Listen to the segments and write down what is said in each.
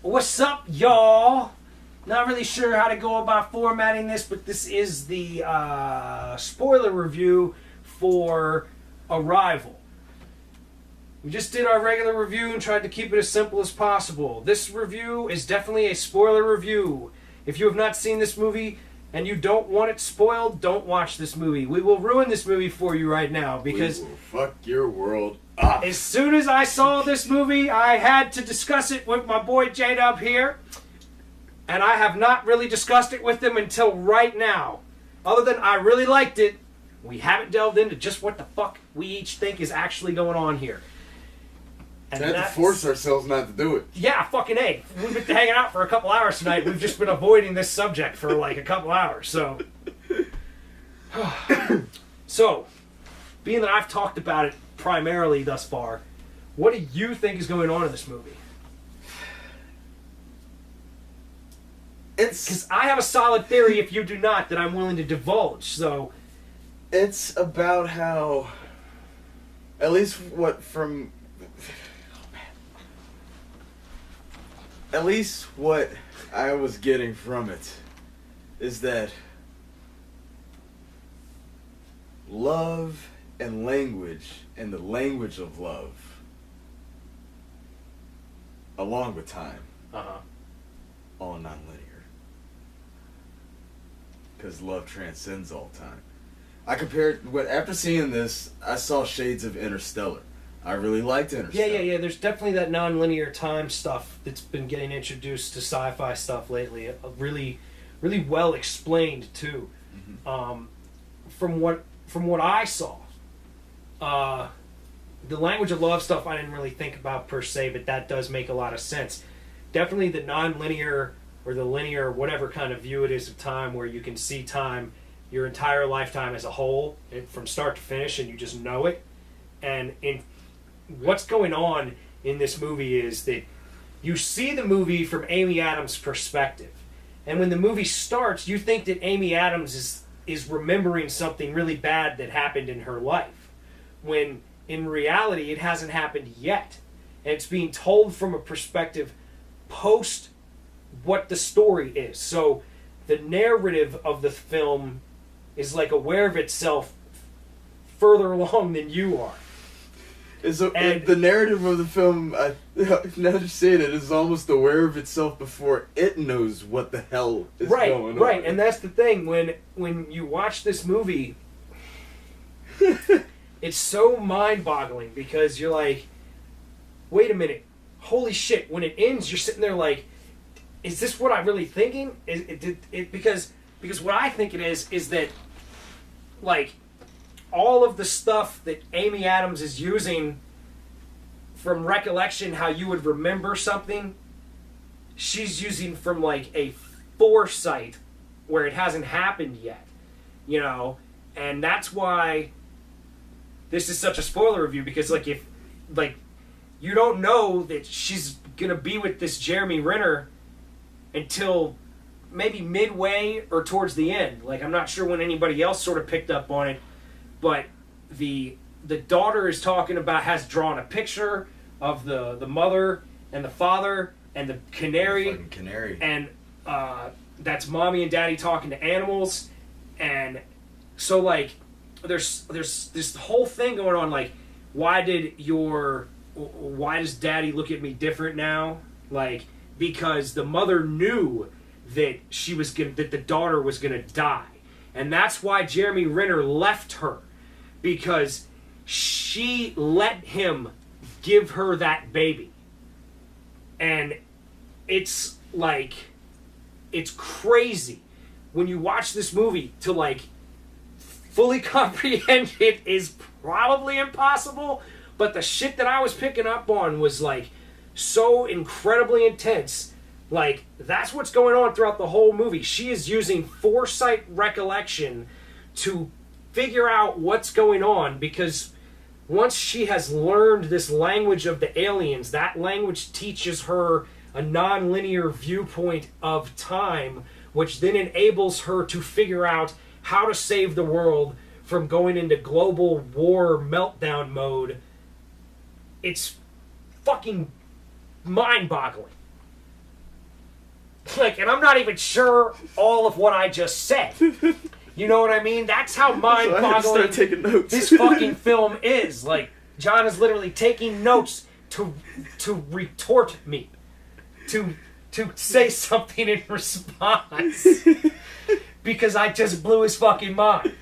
What's up, y'all? Not really sure how to go about formatting this, but this is the spoiler review for Arrival. We just did our regular review and tried to keep it as simple as possible. This review is definitely a spoiler review. If you have not seen this movie and you don't want it spoiled, don't watch this movie. We will ruin this movie for you right now because we will fuck your world up. As soon as I saw this movie, I had to discuss it with my boy J-Dub here. And I have not really discussed it with him until right now. Other than I really liked it, we haven't delved into just what the fuck we each think is actually going on here. And we have to force ourselves not to do it. Yeah, fucking A. We've been hanging out for a couple hours tonight. We've just been avoiding this subject for like a couple hours. So, being that I've talked about it primarily thus far, what do you think is going on in this movie? Because I have a solid theory, if you do not, that I'm willing to divulge. So, it's about how, at least what I was getting from it is that love and language and the language of love, along with time, all non-linear. Because love transcends all time. After seeing this, I saw shades of Interstellar. I really liked Interstellar. Yeah. There's definitely that non-linear time stuff that's been getting introduced to sci-fi stuff lately. Really, really well explained too. Mm-hmm. From what I saw, the language of love stuff I didn't really think about per se, but that does make a lot of sense. Definitely the non-linear or the linear, whatever kind of view it is of time, where you can see time, your entire lifetime as a whole, from start to finish, and you just know it. And what's going on in this movie is that you see the movie from Amy Adams' perspective. And when the movie starts, you think that Amy Adams is remembering something really bad that happened in her life, when in reality it hasn't happened yet. And it's being told from a perspective post what the story is. So the narrative of the film is like aware of itself further along than you are. And the narrative of the film, now to say that, is almost aware of itself before it knows what the hell is going on. Right, and that's the thing. When you watch this movie, it's so mind-boggling because you're like, wait a minute, holy shit. When it ends, you're sitting there like, is this what I'm really thinking? Because what I think it is that, like, all of the stuff that Amy Adams is using from recollection, how you would remember something, she's using from, like, a foresight where it hasn't happened yet, you know? And that's why this is such a spoiler review, because, like, if, like, you don't know that she's gonna be with this Jeremy Renner until maybe midway or towards the end. Like, I'm not sure when anybody else sort of picked up on it, but the daughter is talking about, has drawn a picture of the mother and the father and the canary. Fucking canary. And that's mommy and daddy talking to animals. And so, like, there's this whole thing going on, like, why does daddy look at me different now? Like, because the mother knew that that the daughter was gonna die. And that's why Jeremy Renner left her. Because she let him give her that baby. And it's like, it's crazy. When you watch this movie, to like fully comprehend it is probably impossible. But the shit that I was picking up on was like so incredibly intense. Like, that's what's going on throughout the whole movie. She is using foresight recollection to figure out what's going on, because once she has learned this language of the aliens, that language teaches her a non-linear viewpoint of time, which then enables her to figure out how to save the world from going into global war meltdown mode. It's fucking mind-boggling. Like, and I'm not even sure all of what I just said. You know what I mean? That's how mind-boggling this fucking film is. Like, John is literally taking notes to retort me, to say something in response, because I just blew his fucking mind.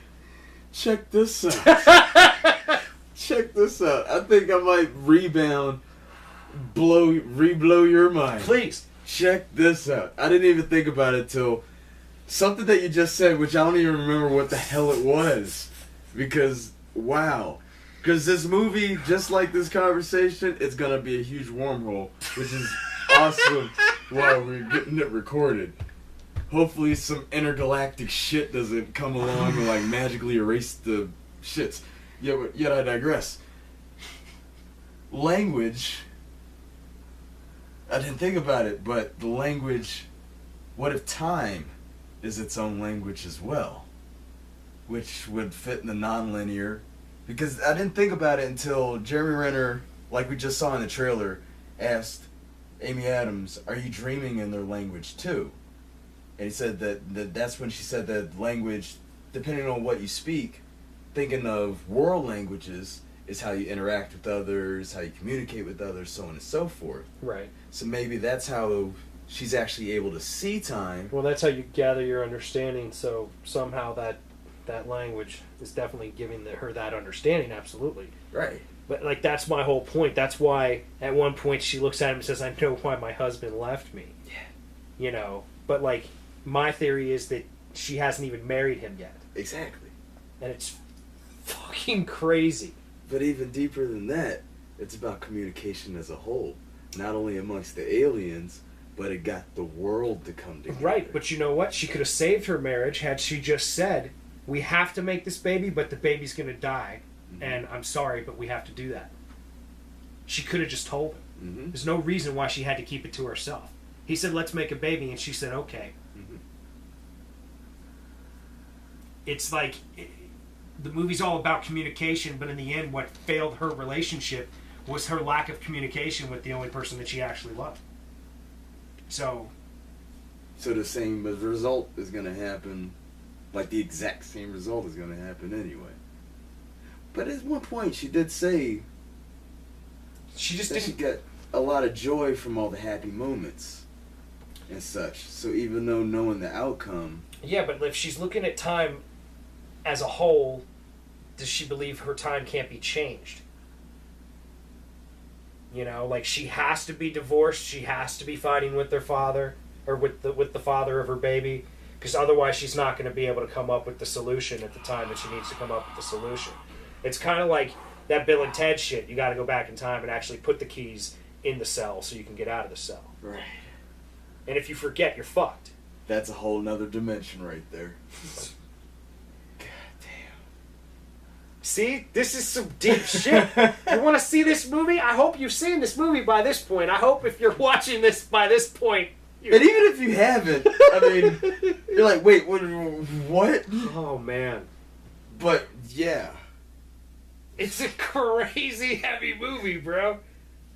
Check this out. Check this out. I think I might re-blow your mind. Please. Check this out. I didn't even think about it till something that you just said, which I don't even remember what the hell it was. Because, wow. Because this movie, just like this conversation, it's going to be a huge wormhole, which is awesome while we're getting it recorded. Hopefully some intergalactic shit doesn't come along and like magically erase the shits. Yet I digress. Language, I didn't think about it, but the language, what if time is its own language as well? Which would fit in the non-linear. Because I didn't think about it until Jeremy Renner, like we just saw in the trailer, asked Amy Adams, are you dreaming in their language too? And he said that's when she said that language, depending on what you speak, thinking of world languages is how you interact with others, how you communicate with others, so on and so forth. Right. So maybe that's how she's actually able to see time. Well, that's how you gather your understanding, so somehow that language is definitely giving her that understanding, absolutely. Right. But, like, that's my whole point. That's why, at one point, she looks at him and says, I know why my husband left me. Yeah. You know? But, like, my theory is that she hasn't even married him yet. Exactly. And it's fucking crazy. But even deeper than that, it's about communication as a whole. Not only amongst the aliens, but it got the world to come together. Right, but you know what? She could have saved her marriage had she just said, we have to make this baby, but the baby's going to die. Mm-hmm. And I'm sorry, but we have to do that. She could have just told him. Mm-hmm. There's no reason why she had to keep it to herself. He said, let's make a baby, and she said, okay. Mm-hmm. It's like, the movie's all about communication, but in the end, what failed her relationship was her lack of communication with the only person that she actually loved. So the same result is going to happen, like the exact same result is going to happen anyway. But at one point, she did say she just that she got a lot of joy from all the happy moments and such. So even though knowing the outcome... Yeah, but if she's looking at time as a whole, does she believe her time can't be changed? You know, like, she has to be divorced, she has to be fighting with their father, or with the father of her baby, because otherwise she's not going to be able to come up with the solution at the time that she needs to come up with the solution. It's kind of like that Bill and Ted shit. You got to go back in time and actually put the keys in the cell so you can get out of the cell. Right. And if you forget, you're fucked. That's a whole nother dimension right there. See, this is some deep shit. You want to see this movie? I hope you've seen this movie by this point. I hope if you're watching this by this point... And even if you haven't, I mean, you're like, wait, what? Oh, man. But, yeah. It's a crazy heavy movie, bro.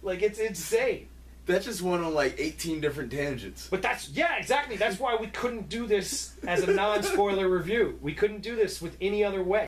Like, it's insane. That just went on like 18 different tangents. But yeah, exactly. That's why we couldn't do this as a non-spoiler review. We couldn't do this with any other way.